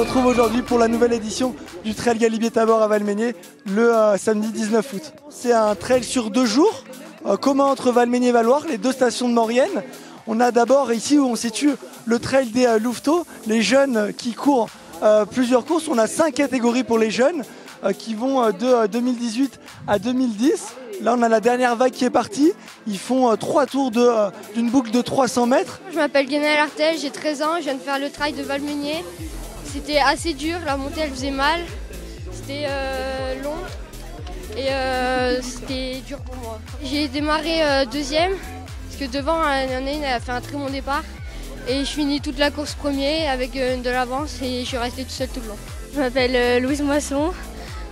retrouve aujourd'hui pour la nouvelle édition du Trail Galibier-Tabor à Valmeinier le samedi 19 août. C'est un trail sur 2 jours, commun entre Valmeinier et Valloires, les 2 stations de Maurienne. On a d'abord ici où on situe le trail des louveteaux, les jeunes qui courent plusieurs courses. On a 5 catégories pour les jeunes qui vont de 2018 à 2010. Là, on a la dernière vague qui est partie. Ils font 3 tours d'une boucle de 300 mètres. Je m'appelle Guénel Artel, j'ai 13 ans, je viens de faire le trail de Valmeinier. C'était assez dur, la montée elle faisait mal, c'était long et c'était dur pour moi. J'ai démarré deuxième, parce que devant, il y en a une, elle a fait un très bon départ. Et je finis toute la course premier avec de l'avance et je suis restée tout seul tout le long. Je m'appelle Louise Moisson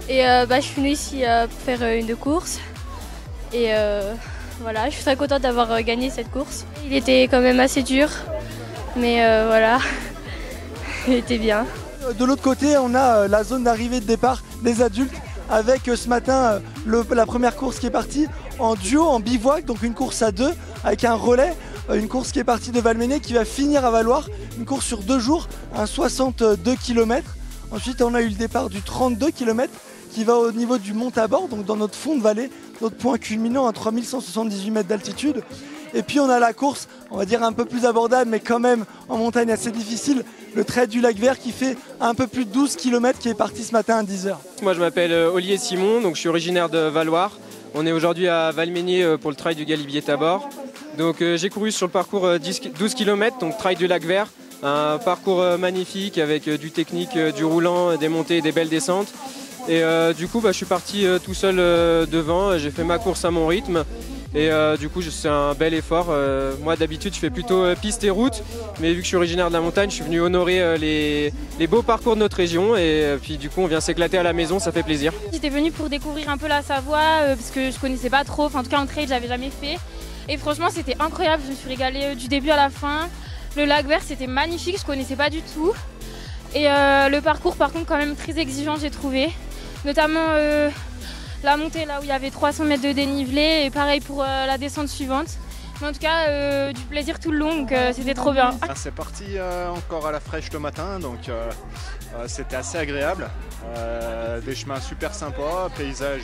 et je suis venue ici pour faire une course. Et voilà, je suis très contente d'avoir gagné cette course. Il était quand même assez dur, mais voilà, il était bien. De l'autre côté, on a la zone d'arrivée de départ des adultes avec ce matin la première course qui est partie en duo, en bivouac, donc une course à 2 avec un relais. Une course qui est partie de Valmeinier qui va finir à Valloires, une course sur 2 jours, un 62 km. Ensuite, on a eu le départ du 32 km qui va au niveau du Mont-Tabor, donc dans notre fond de vallée, notre point culminant à 3178 mètres d'altitude. Et puis on a la course, on va dire un peu plus abordable, mais quand même en montagne assez difficile, le trait du lac Vert qui fait un peu plus de 12 km qui est parti ce matin à 10h. Moi je m'appelle Olivier Simon, donc je suis originaire de Valloires. On est aujourd'hui à Valmeinier pour le trail du Galibier-Tabor. Donc j'ai couru sur le parcours 12 km, donc trail du lac Vert. Un parcours magnifique avec du technique, du roulant, des montées et des belles descentes. Et du coup je suis parti tout seul devant, j'ai fait ma course à mon rythme. Et du coup c'est un bel effort. Moi d'habitude je fais plutôt piste et route, mais vu que je suis originaire de la montagne, je suis venu honorer les beaux parcours de notre région et puis du coup on vient s'éclater à la maison, ça fait plaisir. J'étais venue pour découvrir un peu la Savoie parce que je connaissais pas trop, en tout cas en trail j'avais jamais fait. Et franchement c'était incroyable, je me suis régalée du début à la fin. Le lac Vert c'était magnifique, je connaissais pas du tout. Et le parcours par contre quand même très exigeant j'ai trouvé. Notamment la montée là où il y avait 300 mètres de dénivelé et pareil pour la descente suivante. Mais en tout cas du plaisir tout le long, donc c'était trop bien. C'est parti encore à la fraîche le matin, donc c'était assez agréable. Des chemins super sympas, paysage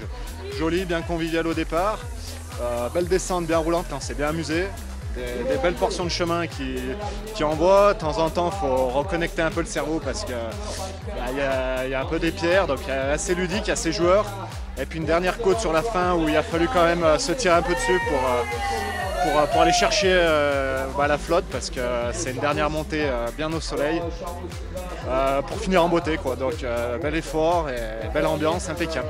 joli, bien convivial au départ. Belle descente bien roulante, on s'est bien amusé. Des belles portions de chemin qui envoient. De temps en temps, il faut reconnecter un peu le cerveau parce qu'il y a un peu des pierres, donc assez ludique, assez joueur. Et puis une dernière côte sur la fin où il a fallu quand même se tirer un peu dessus pour aller chercher la flotte parce que c'est une dernière montée bien au soleil pour finir en beauté, quoi. Donc bel effort et belle ambiance, impeccable.